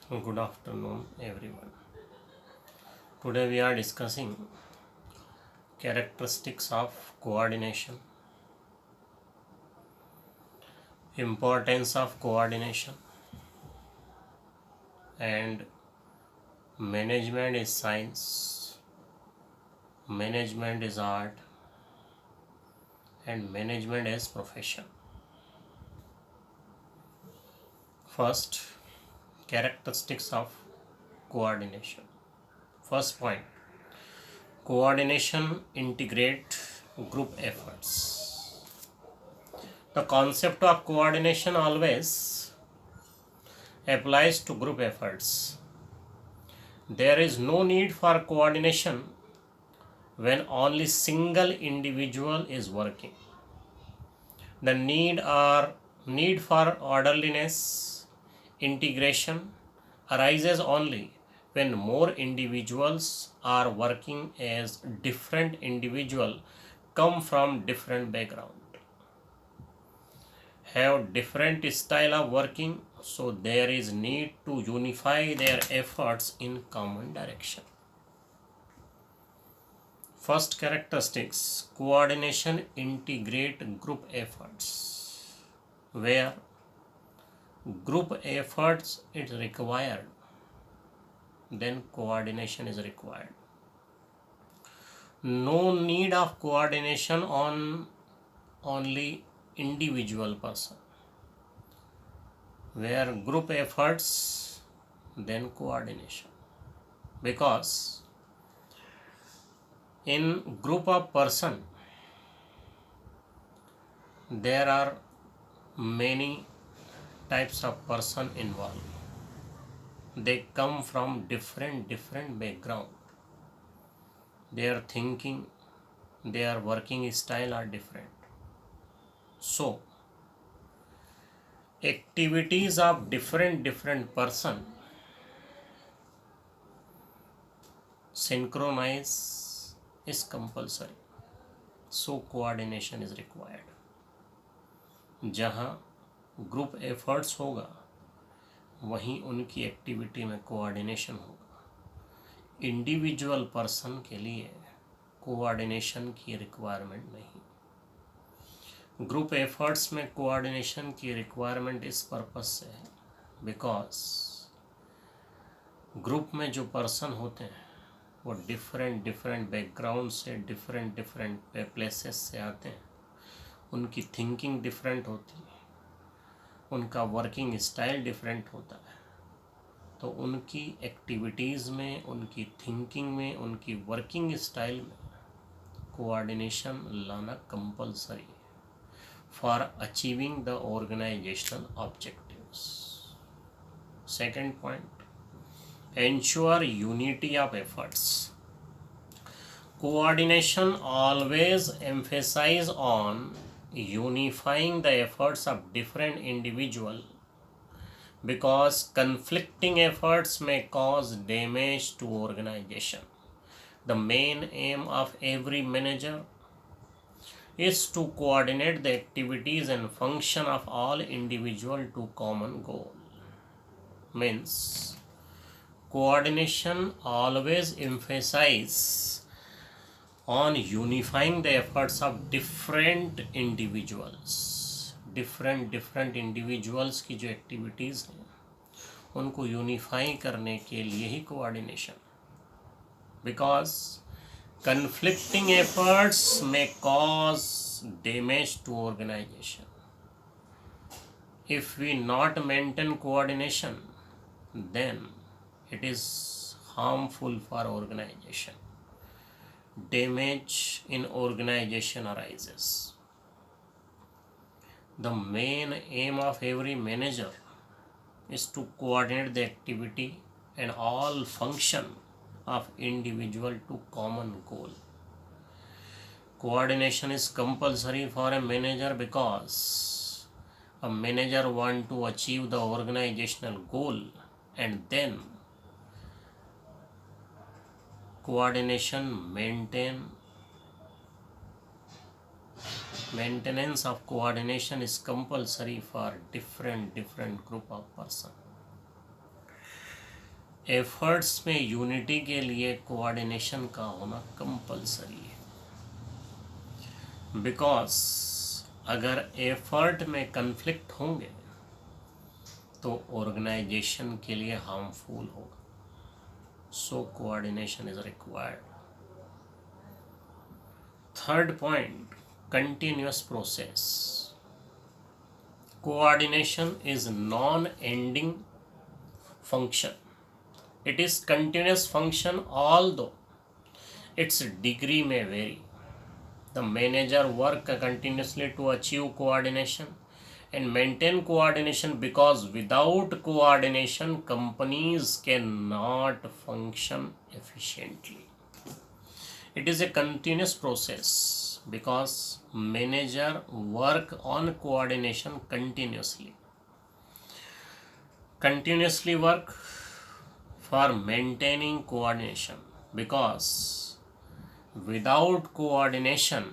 Good afternoon, everyone. Today we are discussing characteristics of coordination, importance of coordination, and management is science, management is art, and management is profession. First, characteristics of coordination. First point, coordination integrate group efforts. The concept of coordination always applies to group efforts. There is no need for coordination when only single individual is working. The need for orderliness, integration arises only when more individuals are working as different individuals come from different background, have different style of working, so there is need to unify their efforts in common direction. First characteristics, coordination integrate group efforts. Where group efforts is required, then coordination is required. No need of coordination on only individual person. Where group efforts, then coordination. Because in group of person there are many types of person involved. They come from different background. Their thinking, their working style are different. So activities of different person synchronize is compulsory. So coordination is required. जहाँ group efforts होगा वहीं उनकी activity में coordination होगा. Individual person के लिए coordination की requirement नहीं. ग्रुप एफर्ट्स में कोऑर्डिनेशन की रिक्वायरमेंट इस पर्पस से है बिकॉज ग्रुप में जो पर्सन होते हैं वो डिफरेंट बैकग्राउंड से डिफरेंट प्लेसेस से आते हैं. उनकी थिंकिंग डिफरेंट होती है, उनका वर्किंग स्टाइल डिफरेंट होता है. तो उनकी एक्टिविटीज़ में, उनकी थिंकिंग में, उनकी वर्किंग स्टाइल में कोऑर्डिनेशन लाना कंपलसरी है for achieving the organizational objectives. Second point, ensure unity of efforts. Coordination always emphasize on unifying the efforts of different individuals because conflicting efforts may cause damage to organization. The main aim of every manager is to coordinate the activities and function of all individuals to common goal. Means coordination always emphasize on unifying the efforts of different individuals. different individuals की जो activities हैं उनको unify करने के लिए ही coordination. Because conflicting efforts may cause damage to organization. If we not maintain coordination, then it is harmful for organization. Damage in organization arises. The main aim of every manager is to coordinate the activity and all function of individual to common goal. Coordination is compulsory for a manager because a manager want to achieve the organizational goal, and then coordination maintenance of coordination is compulsory for different group of person. Efforts में unity के लिए coordination का होना compulsory है, because अगर effort में conflict होंगे तो ऑर्गेनाइजेशन के लिए हार्मफुल होगा. So coordination is required. Third point, continuous process. Coordination is non-ending function. It is continuous function, although its degree may vary. The manager work continuously to achieve coordination and maintain coordination, because without coordination companies cannot function efficiently. It is a continuous process because manager work on coordination continuously work for maintaining coordination, because without coordination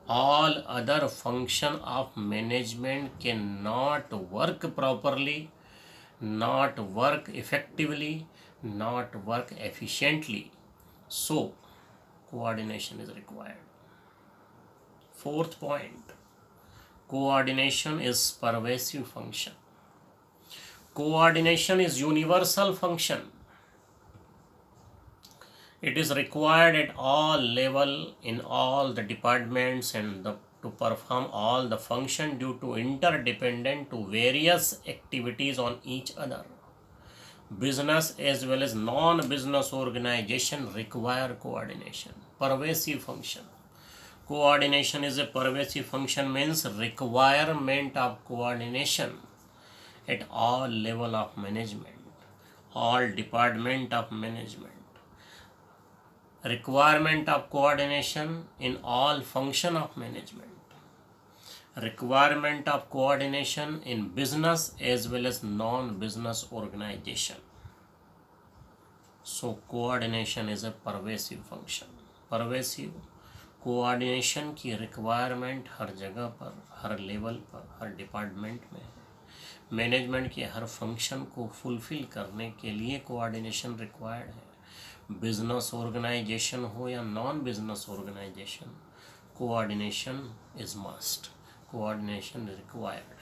all other function of management cannot work properly, not work effectively, not work efficiently. So coordination is required. Fourth point, coordination is pervasive function. Coordination is universal function. It is required at all level in all the departments and to perform all the function due to interdependent to various activities on each other. Business as well as non-business organization require coordination. Pervasive function. Coordination is a pervasive function, means requirement of coordination at all level of management, all department of management. Requirement of coordination in all function of management. Requirement of coordination in business as well as non-business organization. So coordination is a pervasive function. Pervasive coordination की requirement हर जगह पर, हर level पर, हर department में है. Management के हर function को fulfil करने के लिए कोऑर्डिनेशन रिक्वायर्ड है. बिजनेस ऑर्गेनाइजेशन हो या non business organisation, coordination is must. Coordination required.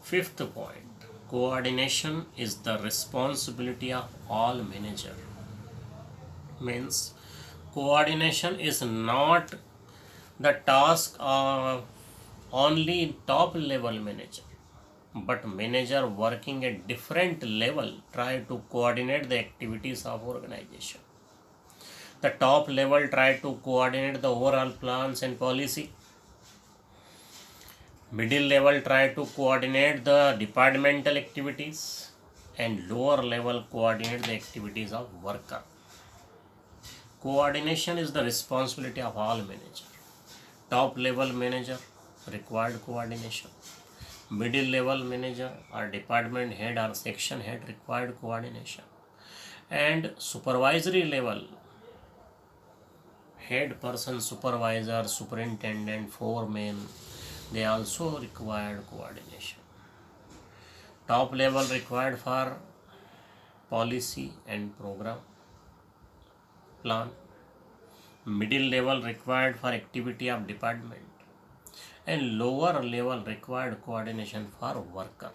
Fifth point, coordination is the responsibility of all manager. Means coordination is not the task of only top level manager, but manager working at different level try to coordinate the activities of organization. The top level try to coordinate the overall plans and policy. Middle level try to coordinate the departmental activities, and lower level coordinate the activities of worker. Coordination is the responsibility of all manager. Top level manager required coordination. Middle level manager or department head or section head required coordination. And supervisory level head person, supervisor, superintendent, foreman, they also required coordination. Top level required for policy and program plan. Middle level required for activity of department, and lower level required coordination for worker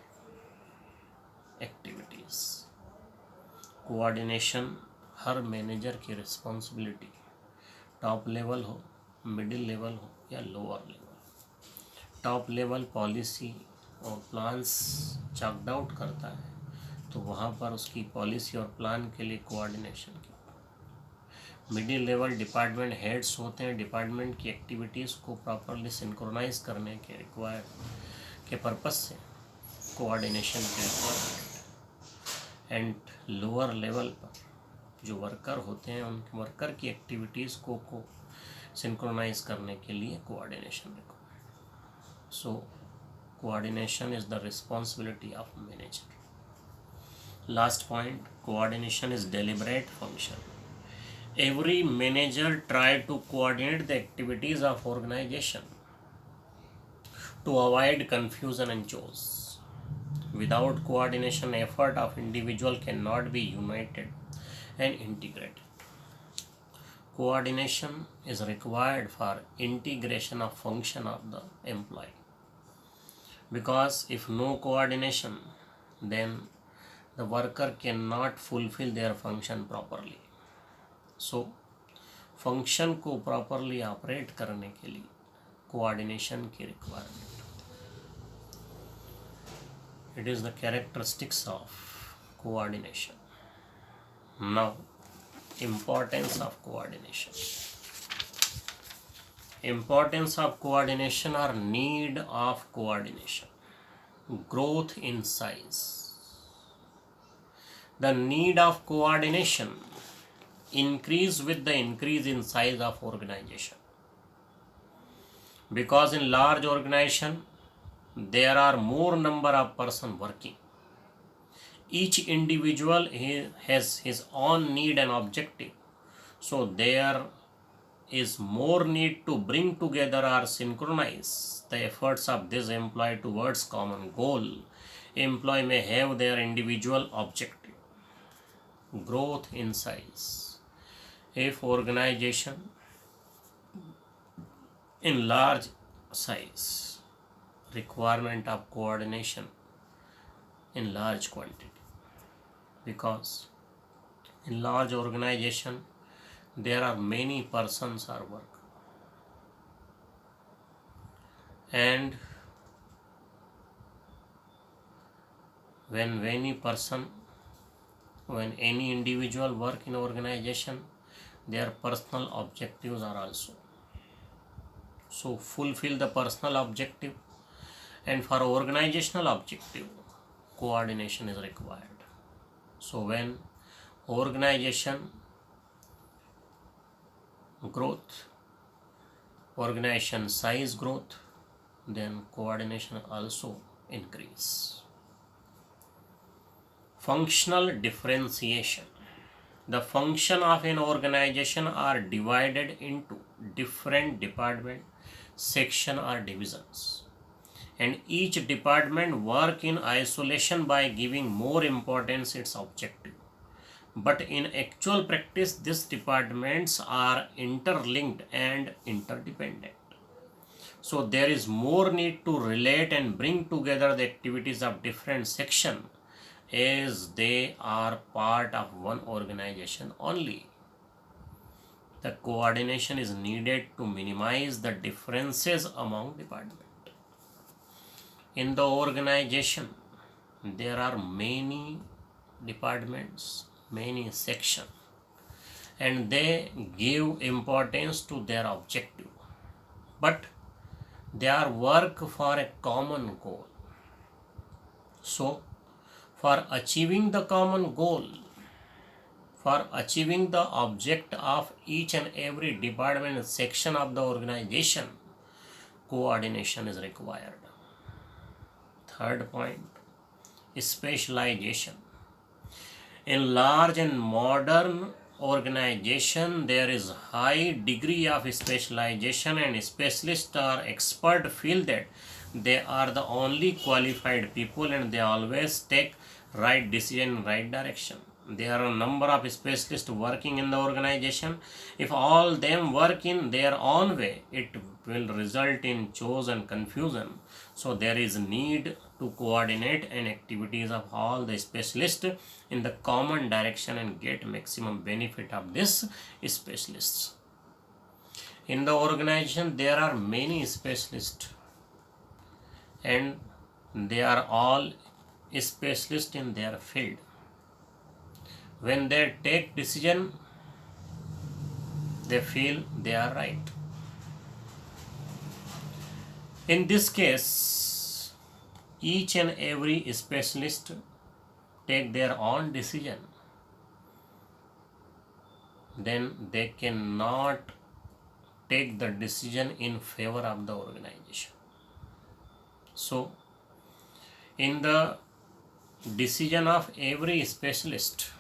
activities. Coordination her manager की responsibility, top level हो, middle level हो या lower level. Top level policy और plans checked out करता है तो वहाँ पर उसकी पॉलिसी और प्लान के लिए कोऑर्डिनेशन की. मिडिल लेवल डिपार्टमेंट हेड्स होते हैं, डिपार्टमेंट की एक्टिविटीज़ को प्रॉपरली सिंक्रोनाइज करने के रिक्वायर के पर्पस से कोऑर्डिनेशन की रिक्वायरमेंट. एंड लोअर लेवल पर जो वर्कर होते हैं उन वर्कर की एक्टिविटीज़ को सिंक्रोनाइज करने के लिए coordination required. So coordination is the responsibility of manager. Last point, coordination is deliberate function. Every manager try to coordinate the activities of organization to avoid confusion and chaos. Without coordination, effort of individual cannot be united and integrated. Coordination is required for integration of function of the employee, because if no coordination, then the worker cannot fulfill their function properly. So function को properly operate करने के लिए coordination की requirement. It is the characteristics of coordination. Now importance of coordination. Importance of coordination or need of coordination. Growth in size. The need of coordination increase with the increase in size of organization, because in large organization there are more number of person working. Each individual has his own need and objective, so there is more need to bring together or synchronize the efforts of this employee towards common goal. Employee may have their individual objective. Growth in size. If organization in large size, requirement of coordination in large quantity, because in large organization there are many persons are work, and when any individual work in organization, their personal objectives are also. So fulfill the personal objective, and for organizational objective, coordination is required. So when organization growth, organization size growth, then coordination also increase. Functional differentiation. The function of an organization are divided into different department, section or divisions, and each department work in isolation by giving more importance its objective. But in actual practice, these departments are interlinked and interdependent. So there is more need to relate and bring together the activities of different sections, as they are part of one organization only. The coordination is needed to minimize the differences among departments. In the organization, there are many departments, many sections, and they give importance to their objective, but they are work for a common goal. So for achieving the common goal, for achieving the object of each and every department and section of the organization, coordination is required. Third point, specialization. In large and modern organization, there is high degree of specialization, and specialists or expert feel that they are the only qualified people and they always take right decision in right direction. There are a number of specialists working in the organization. If all them work in their own way, it will result in chaos and confusion. So there is need to coordinate an activities of all the specialists in the common direction and get maximum benefit of this specialists. In the organization, there are many specialists, and they are all specialists in their field. When they take decision, they feel they are right. In this case, each and every specialist take their own decision, then they cannot take the decision in favor of the organization. So in the decision of every specialist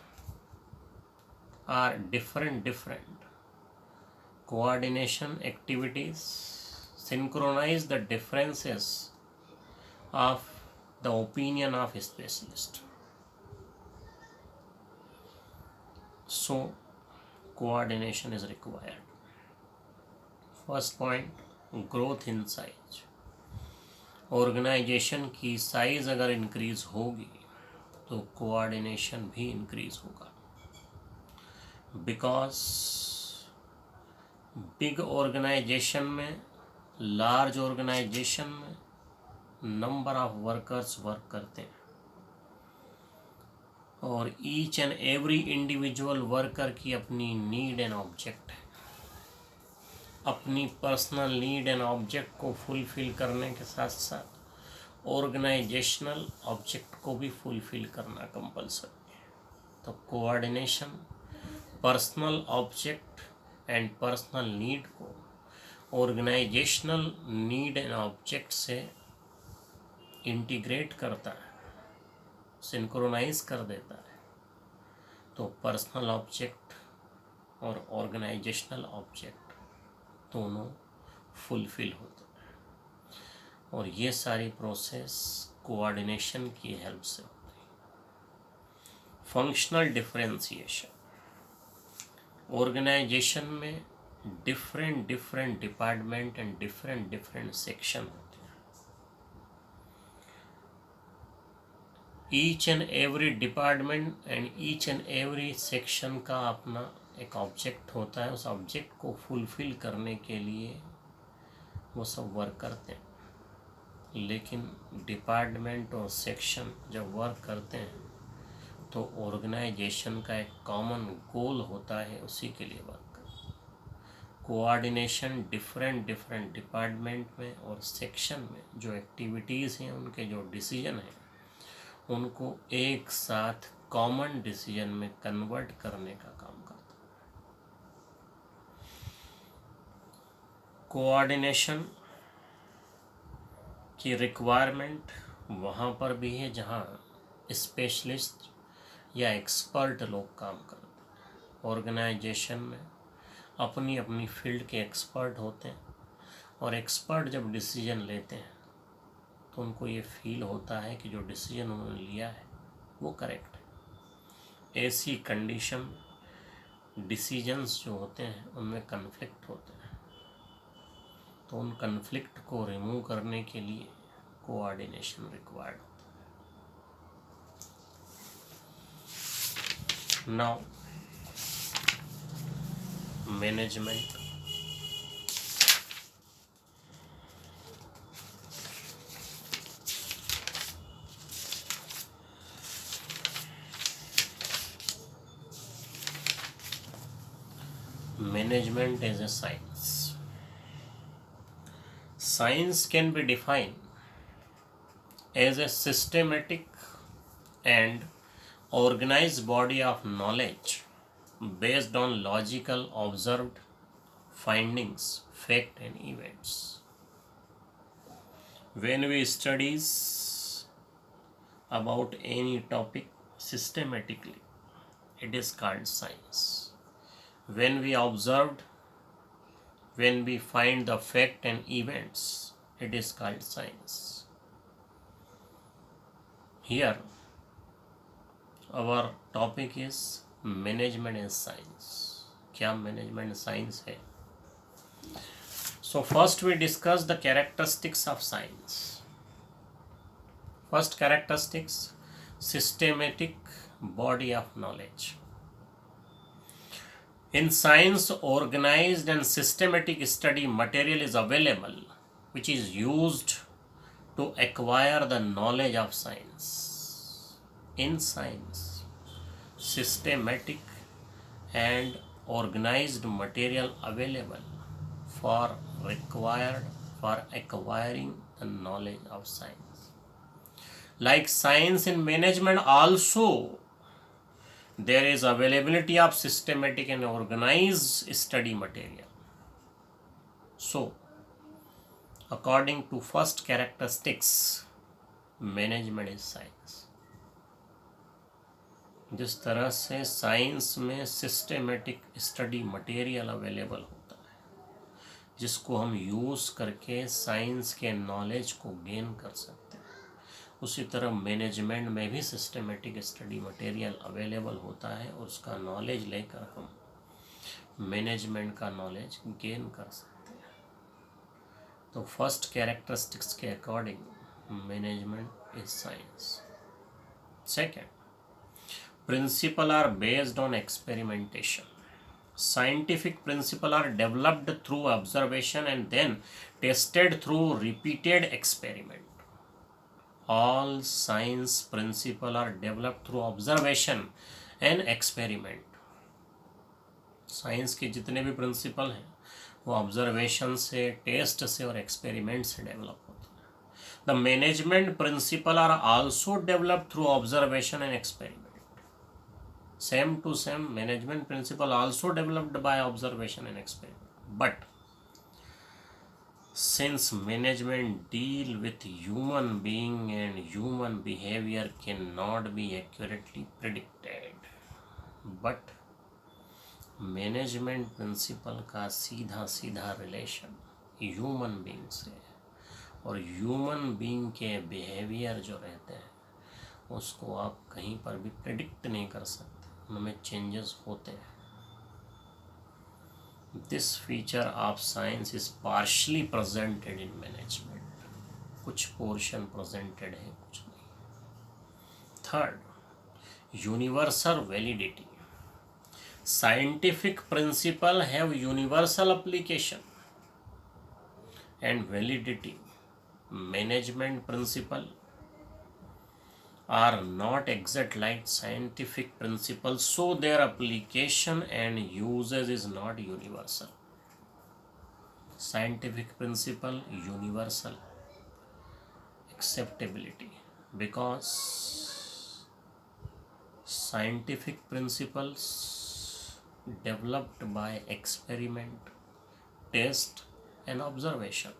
are different coordination activities, synchronize the differences of the opinion of a specialist. So coordination is required. First point, growth in size. Organisation की size अगर increase होगी तो coordination भी increase होगा, because big organisation में, large organisation में number of workers work करते हैं और each and every individual worker की अपनी नीड एंड ऑब्जेक्ट है। अपनी पर्सनल नीड एंड ऑब्जेक्ट को फुलफिल करने के साथ साथ ऑर्गेनाइजेशनल ऑब्जेक्ट को भी फुलफिल करना कंपलसरी है। तो coordination personal object and personal need को ऑर्गेनाइजेशनल नीड एंड ऑब्जेक्ट से इंटीग्रेट करता है, सिंक्रोनाइज कर देता है। तो पर्सनल ऑब्जेक्ट और ऑर्गेनाइजेशनल ऑब्जेक्ट दोनों फुलफिल होते हैं और ये सारी प्रोसेस कोऑर्डिनेशन की हेल्प से होती है। फंक्शनल डिफरेंशिएशन, ऑर्गेनाइजेशन में different department and different section होते हैं। Each and every department and each and every section का अपना एक ऑब्जेक्ट होता है। उस ऑब्जेक्ट को फुलफिल करने के लिए वो सब वर्क करते हैं, लेकिन डिपार्टमेंट और सेक्शन जब वर्क करते हैं तो ऑर्गेनाइजेशन का एक कॉमन गोल होता है, उसी के लिए वर्क करते हैं। कोऑर्डिनेशन डिफरेंट डिपार्टमेंट में और सेक्शन में जो एक्टिविटीज़ हैं, उनके जो डिसीजन हैं, उनको एक साथ कॉमन डिसीजन में कन्वर्ट करने का काम करता है। कोऑर्डिनेशन की रिक्वायरमेंट वहाँ पर भी है जहाँ स्पेशलिस्ट या एक्सपर्ट लोग काम करते हैं। ऑर्गेनाइजेशन में अपनी अपनी फील्ड के एक्सपर्ट होते हैं और एक्सपर्ट जब डिसीजन लेते हैं तो उनको ये फील होता है कि जो डिसीजन उन्होंने लिया है वो करेक्ट है। ऐसी कंडीशन डिसीजंस जो होते हैं उनमें कन्फ्लिक्ट होते हैं, तो उन कन्फ्लिक्ट को रिमूव करने के लिए कोऑर्डिनेशन रिक्वायर्ड होता है। Now management. Management as a science. Science can be defined as a systematic and organized body of knowledge based on logical observed findings, fact and events. When we studies about any topic systematically, it is called science. When we observed, when we find the fact and events, it is called science. Here our topic is management as science. क्या management science है? So first we discuss the characteristics of science. First characteristics, systematic body of knowledge. In science, organized and systematic study material is available, which is used to acquire the knowledge of science. In science, systematic and organized material available required for acquiring the knowledge of science. Like science in management also, there is availability of systematic and organized study material. So, according to first characteristics, management is science. जिस तरह से science में systematic study material available होता है जिसको हम use करके science के नॉलेज को गेन कर सकते हैं, उसी तरह मैनेजमेंट में भी सिस्टमेटिक स्टडी मटेरियल अवेलेबल होता है और उसका नॉलेज लेकर हम मैनेजमेंट का नॉलेज गेन कर सकते हैं। तो फर्स्ट कैरेक्टरिस्टिक्स के according management is science. Second, principles are based on experimentation. Scientific principles are developed through observation and then tested through repeated experiment. All science principles are developed through observation and experiment. Science के जितने भी principal हैं वो observation से, test से और experiment से develop होते हैं। The management principle are also developed through observation and experiment. Same to same management principle also developed by observation and experiment. But since management deal with human being and human behavior cannot be accurately predicted, but management principle का सीधा सीधा relation human being से और human being के behaviour जो रहते हैं उसको आप कहीं पर भी प्रेडिक्ट नहीं कर सकते, उनमें चेंजेस होते हैं। This feature of science is partially presented in management. कुछ पोर्शन प्रेजेंटेड है, कुछ नहीं। Third, universal validity. Scientific principles have universal application and validity. Management principles are not exact like scientific principles, so their application and usage is not universal. Scientific principle universal acceptability, because scientific principles developed by experiment, test and observation,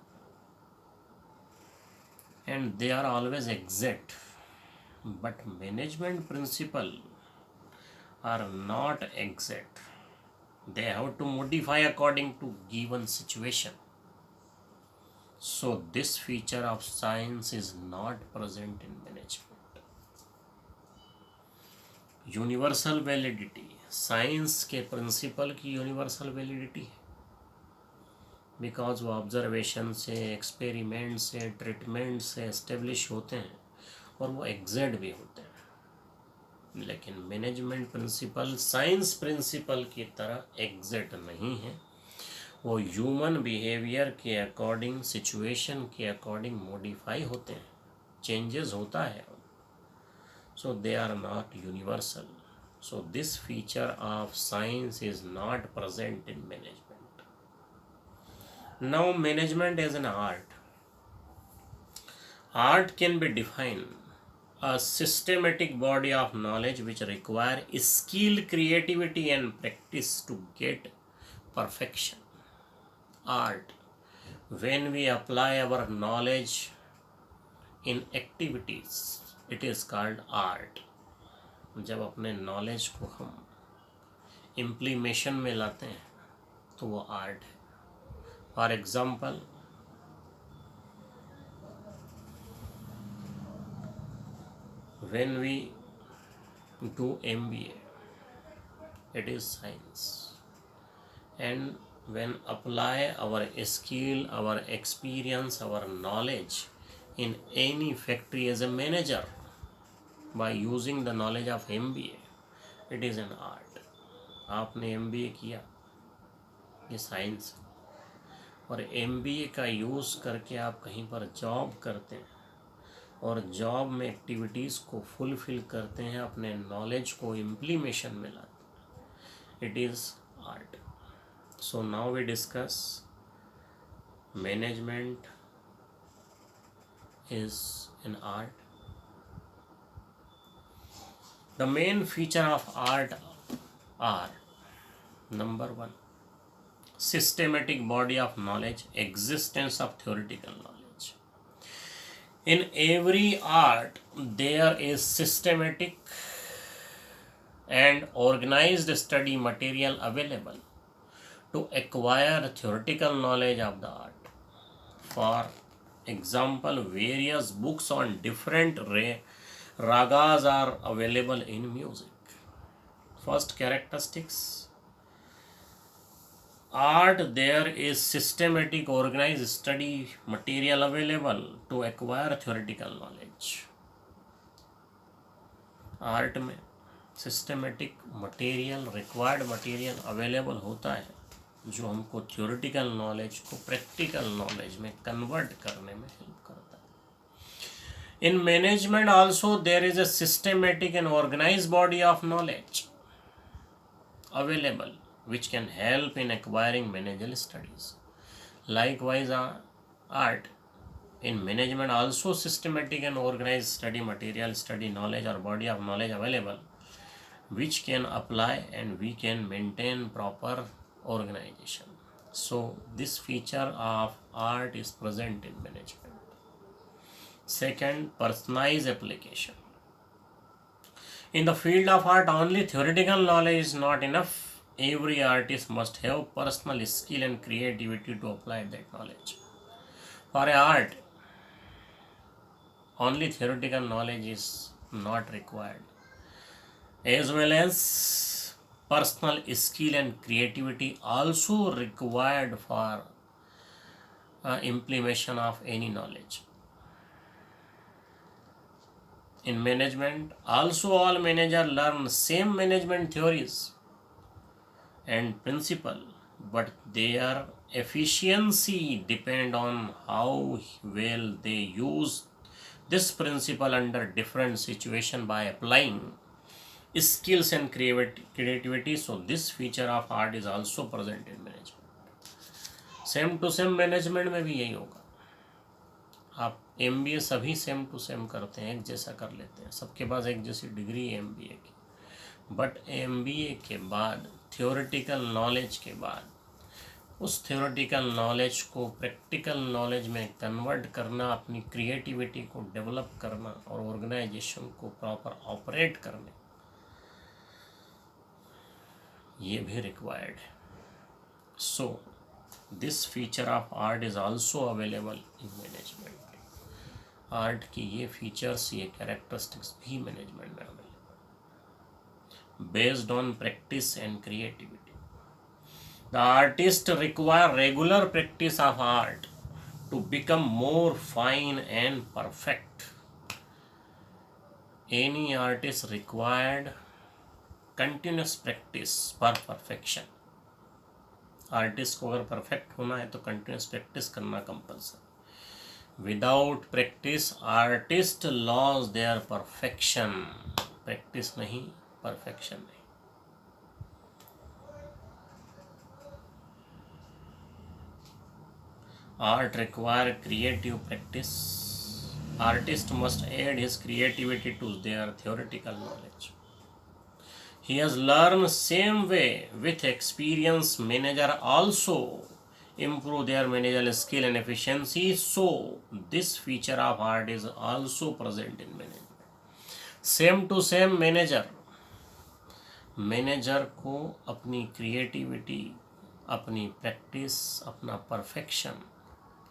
and they are always exact. But management principles are not exact, they have to modify according to given situation. So this feature of science is not present in management. Universal validity, science के principal की universal validity है, because वो observation से, experiment से, treatment से establish होते हैं और वो एग्जैक्ट भी होते हैं। लेकिन मैनेजमेंट प्रिंसिपल साइंस प्रिंसिपल की तरह एग्जैक्ट नहीं है, वो ह्यूमन बिहेवियर के अकॉर्डिंग, सिचुएशन के अकॉर्डिंग मॉडिफाई होते हैं, चेंजेस होता है। So they are not universal. So this feature of science is not present in management. Now management as an art. Art can be defined a systematic body of knowledge which require skill, creativity and practice to get perfection. Art, when we apply our knowledge in activities, it is called art. जब अपने knowledge को हम implementation में लाते हैं तो वो art है। For example, when we do MBA, it is science, and when apply our skill, our experience, our knowledge in any factory as a manager by using the knowledge of MBA, it is an art. आपने MBA किया, ये science, और MBA का use करके आप कहीं पर job करते हैं और जॉब में एक्टिविटीज़ को फुलफिल करते हैं, अपने नॉलेज को इम्प्लीमेशन में लाते हैं, it is art. So now we discuss management is an art. The main feature of art are: number one, systematic body of knowledge, existence of theoretical knowledge. In every art there is systematic and organized study material available to acquire theoretical knowledge of the art. For Example, various books on different ragas are available in music. First characteristics, art, there is systematic organized study material available to acquire theoretical knowledge. Art में systematic material, required material available होता है जो हमको theoretical knowledge को practical knowledge में convert करने में help करता है. In management also there is a systematic and organised body of knowledge available which can help in acquiring managerial studies. Likewise, art, in management also systematic and organized study material, study knowledge or body of knowledge available which can apply and we can maintain proper organization. So this feature of art is present in management. Second, personalized application. In the field of art, only theoretical knowledge is not enough. Every artist must have personal skill and creativity to apply that knowledge. For art, only theoretical knowledge is not required, as well as personal skill and creativity also required for implementation of any knowledge. In management, also all managers learn same management theories and principle, but their efficiency depend on how well they use this principle under different situation by applying skills and creativity. So this feature of art is also present in management. Same to same management में भी यही होगा. आप MBA सभी same to same करते हैं, एक जैसा कर लेते हैं, सबके पास एक जैसी डिग्री है MBA की, बट MBA के बाद थियोरेटिकल नॉलेज के बाद उस थियोरेटिकल नॉलेज को प्रैक्टिकल नॉलेज में कन्वर्ट करना, अपनी क्रिएटिविटी को डेवलप करना और ऑर्गेनाइजेशन को प्रॉपर ऑपरेट करने, ये भी रिक्वायर्ड है. So this feature of art is also available in management. Art की ये फीचर्स, ये कैरेक्टरिस्टिक्स भी मैनेजमेंट में available, based on practice and creativity. The artist require regular practice of art to become more fine and perfect. Any artist required continuous practice for perfection. Artist को अगर perfect होना है तो continuous practice करना compulsory. Without practice artist loss their perfection. Practice नहीं, perfection नहीं. Art require creative practice. Artist must add his creativity to their theoretical knowledge. He has learned same way with experience. Manager also improve their managerial skill and efficiency. So this feature of art is also present in management. Same to same manager को अपनी creativity, अपनी practice, अपना perfection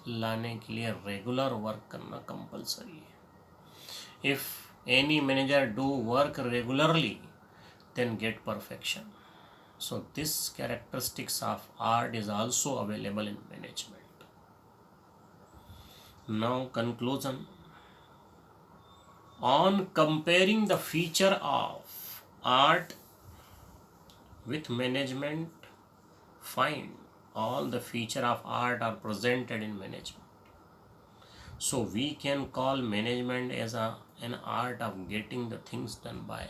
लाने के लिए regular work करना compulsory है. If any manager do work regularly then get perfection. So this characteristics of art is also available in management. Now conclusion. On comparing the feature of art with management, find all the feature of art are presented in management. So we can call management as an art of getting the things done by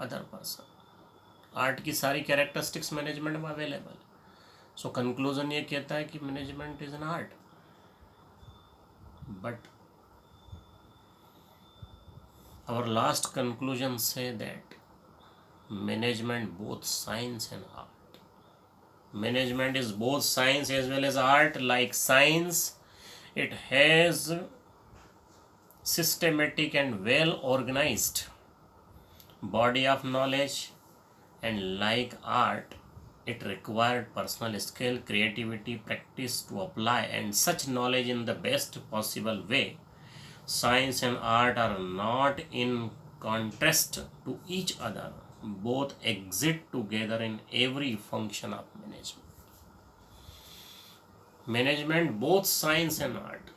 other person. Art की सारी characteristics management में available. So conclusion ये कहता है कि management is an art, but our last conclusion से that management both science and art. Management is both science as well as art. Like science, it has systematic and well organised body of knowledge, and like art, It required personal skill, creativity, practice to apply, and such knowledge in the best possible way. Science and art are not in contrast to each other. Both exist together in every function of management. Management, both science and art.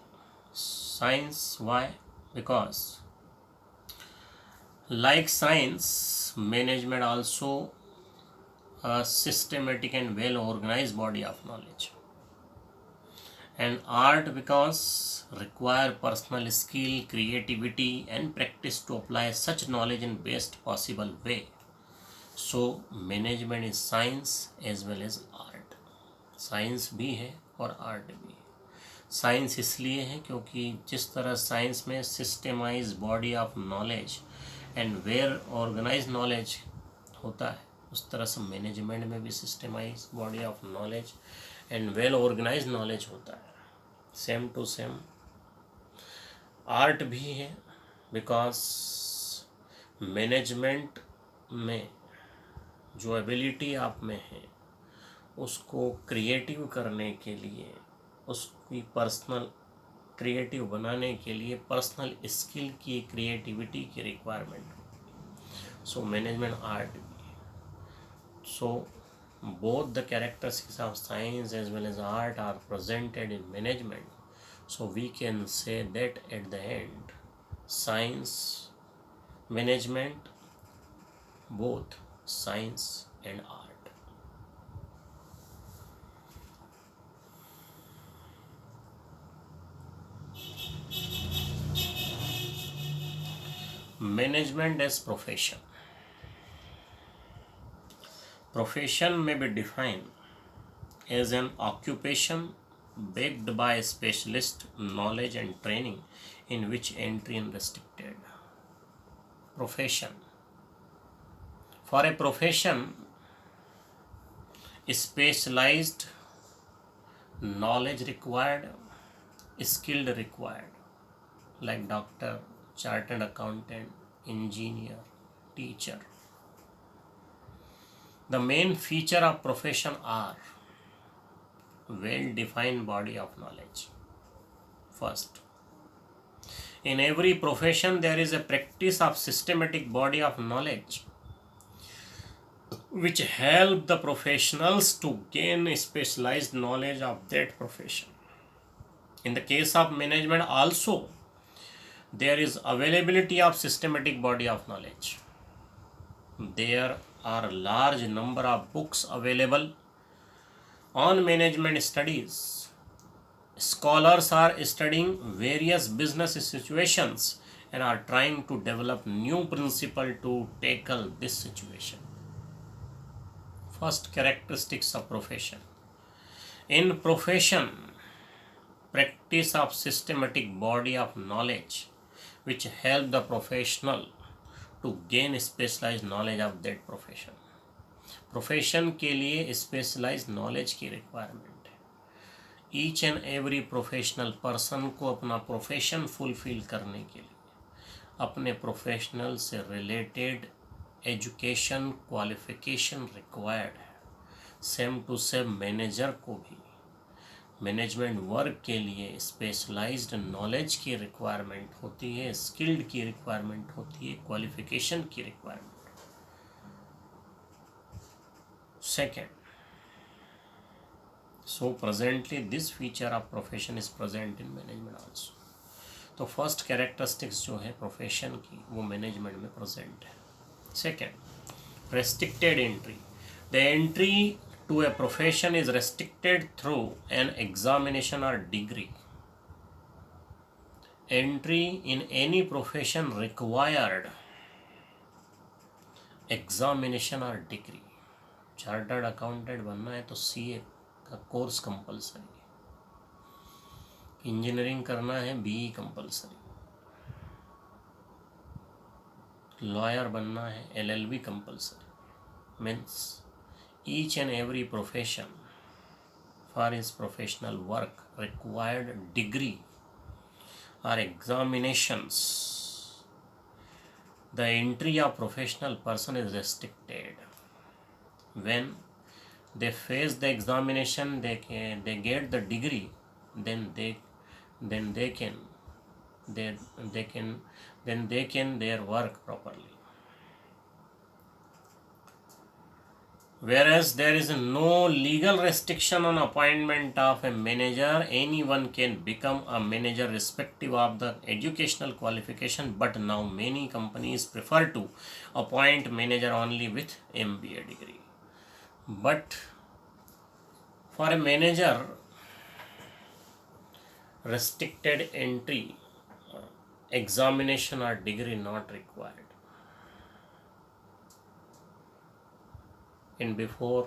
Science, why? Because, like science, management also a systematic and well organized body of knowledge. And art because require personal skill, creativity and practice to apply such knowledge in best possible way. So management is science as well as art. Science भी है और art भी है. Science इसलिए है क्योंकि जिस तरह साइंस में systemise body of knowledge and well organise knowledge होता है, उस तरह से मैनेजमेंट में भी systemise body of knowledge and well organise knowledge होता है. सेम टू सेम आर्ट भी है बिकॉज मैनेजमेंट में जो एबिलिटी आप में है उसको क्रिएटिव करने के लिए, उसकी पर्सनल क्रिएटिव बनाने के लिए पर्सनल स्किल की, क्रिएटिविटी की requirement. So management art. So both the characteristics of science as well as art are presented in management. So we can say that at the end, science, management, both science and art. Management as profession. Profession may be defined as an occupation backed by specialist knowledge and training in which entry is restricted. Profession. For a profession, specialized knowledge required, skilled required, like doctor, chartered accountant, engineer, teacher. The main feature of profession are well-defined body of knowledge. First, in every profession there is a practice of systematic body of knowledge which help the professionals to gain specialized knowledge of that profession. In the case of management also, there is availability of systematic body of knowledge. There are a large number of books available on management studies. Scholars are studying various business situations and are trying to develop new principles to tackle this situation. First, characteristics of profession. In profession, practice of systematic body of knowledge which help the professional to gain specialized knowledge of that profession. Profession के लिए specialise knowledge की requirement है. Each and every professional person को अपना profession fulfil करने के लिए अपने प्रोफेशनल से रिलेटेड एजुकेशन क्वालिफिकेशन रिक्वायर्ड है. सेम टू सेम मैनेजर को भी मैनेजमेंट वर्क के लिए स्पेशलाइज्ड नॉलेज की रिक्वायरमेंट होती है, स्किल्ड की रिक्वायरमेंट होती है, क्वालिफिकेशन की requirement. Second, so presently this feature of profession is present in management also. तो फर्स्ट कैरेक्टरिस्टिक्स जो है प्रोफेशन की वो मैनेजमेंट में प्रेजेंट है. Second, restricted entry. The entry to a profession is restricted through an examination or degree. Entry in any profession required examination or degree. Chartered accountant बनना है तो सीए का कोर्स कंपलसरी. इंजीनियरिंग करना है be compulsory. Lawyer बनना है LLB compulsory. Means each and every profession for his professional work required degree or examinations. The entry of professional person is restricted when they face the examination, they get the degree, then they can they they can then they can their work properly. Whereas there is no legal restriction on appointment of a manager, anyone can become a manager irrespective of the educational qualification, but now many companies prefer to appoint manager only with MBA degree. But for a manager, restricted entry, examination or degree not required. In before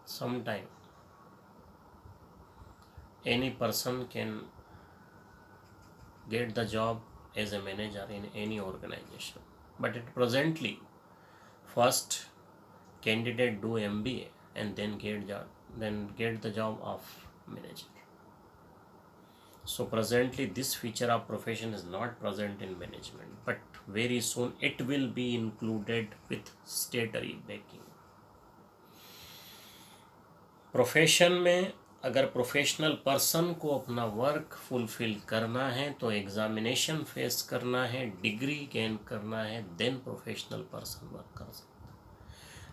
some time, any person can get the job as a manager in any organization. But at presently, first candidate do MBA and then get the job of manager. So presently this feature of profession is not present in management, but very soon it will be included with statutory backing. Profession में अगर professional person को अपना work fulfil करना है तो examination face करना है, degree gain करना है, देन प्रोफेशनल पर्सन वर्क कर सकता है.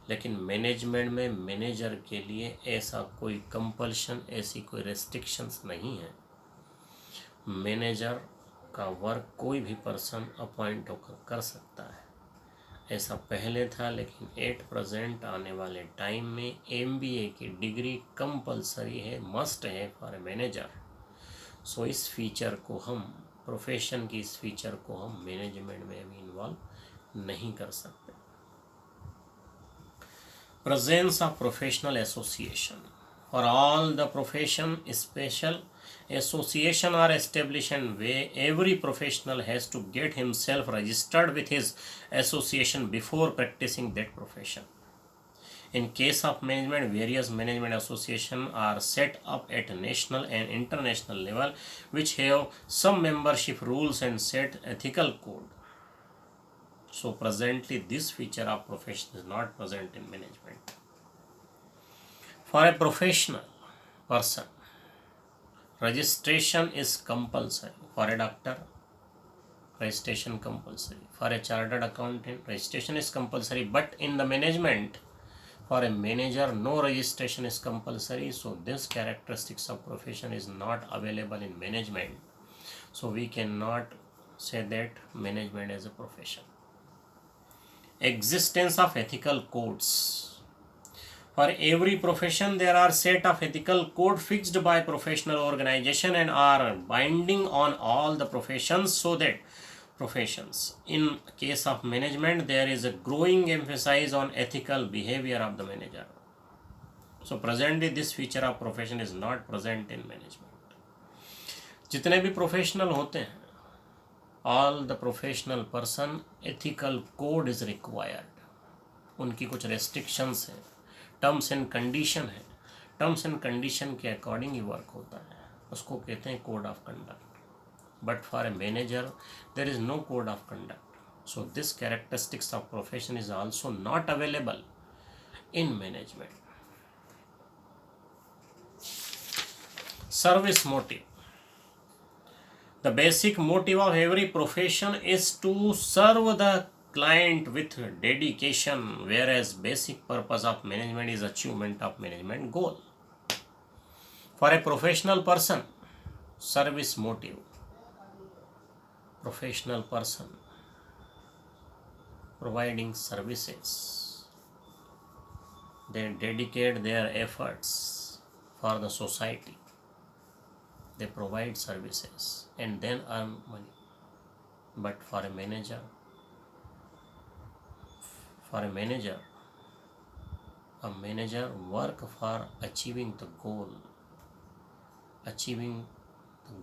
लेकिन मैनेजमेंट में मैनेजर के लिए ऐसा कोई कंपल्शन, ऐसी कोई रेस्ट्रिक्शंस नहीं है. मैनेजर का वर्क कोई भी पर्सन अपॉइंट होकर कर सकता है. ऐसा पहले था, लेकिन एट प्रेजेंट आने वाले टाइम में MBA की डिग्री कंपलसरी है, मस्ट है फॉर ए मैनेजर. सो इस फीचर को हम, प्रोफेशन की इस फीचर को हम मैनेजमेंट में भी इन्वॉल्व नहीं कर सकते. Presence of professional association for all the profession. Special association are established where every professional has to get himself registered with his association before practicing that profession. In case of management, various management associations are set up at national and international level which have some membership rules and set ethical code. So presently this feature of profession is not present in management. For a professional person, registration is compulsory. For a doctor, registration compulsory. For a chartered accountant, registration is compulsory. But in the management, for a manager, no registration is compulsory. So this characteristics of profession is not available in management. So we cannot say that management is a profession. Existence of ethical codes. For every profession, there are set of ethical code fixed by professional organization and are binding on all the professions, so that professions. In case of management, there is a growing emphasis on ethical behavior of the manager. So presently this feature of profession is not present in management. जितने भी professional होते हैं, all the professional person, ethical code is required. उनकी कुछ restrictions हैं, terms and condition है. Terms and condition के according ही वर्क होता है, उसको कहते हैं code of conduct. But for a manager there is no code of conduct. So this characteristics of profession is also not available in management. Service motive. The basic motive of every profession is to serve the client with dedication, whereas basic purpose of management is achievement of management goal. For a professional person, service motive. Professional person providing services, they dedicate their efforts for the society, they provide services and then earn money. But for a manager, a manager work for achieving the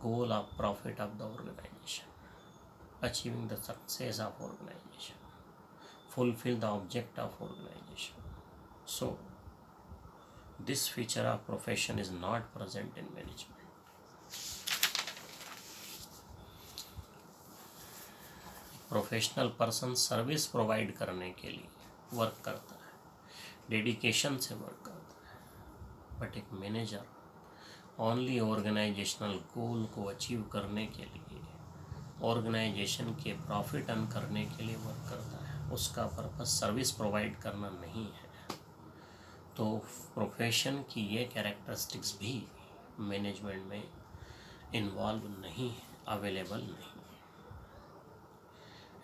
goal of profit of the organization, achieving the success of organization, fulfill the object of organization. So this feature of profession is not present in management. Professional person service provide करने के लिए work करता है, dedication से work करता है। But एक manager only organisational गोल को अचीव करने के लिए, ऑर्गेनाइजेशन के प्रॉफिट अर्न करने के लिए वर्क करता है। उसका पर्पस सर्विस प्रोवाइड करना नहीं है। तो प्रोफेशन की ये कैरेक्टरिस्टिक्स भी मैनेजमेंट में इन्वॉल्व नहीं है, अवेलेबल नहीं।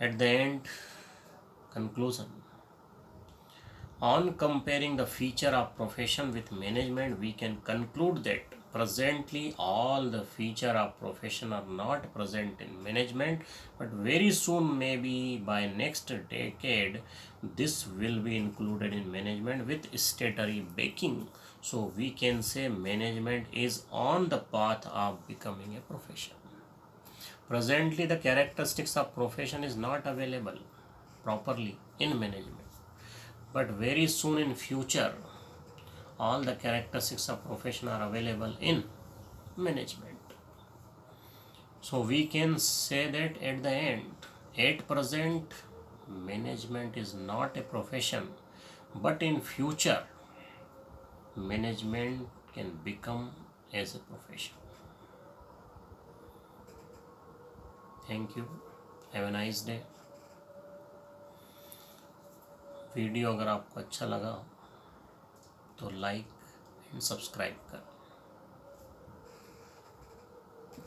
At the end, conclusion, on comparing the feature of profession with management, we can conclude that presently all the feature of profession are not present in management, but very soon, maybe by next decade, this will be included in management with statutory backing. So we can say management is on the path of becoming a profession. Presently, the characteristics of profession is not available properly in management, but very soon in future, all the characteristics of profession are available in management. So we can say that at the end, at present, management is not a profession, but in future, management can become as a profession. Thank you. Have a nice day. Video अगर आपको अच्छा लगा तो like and subscribe करें।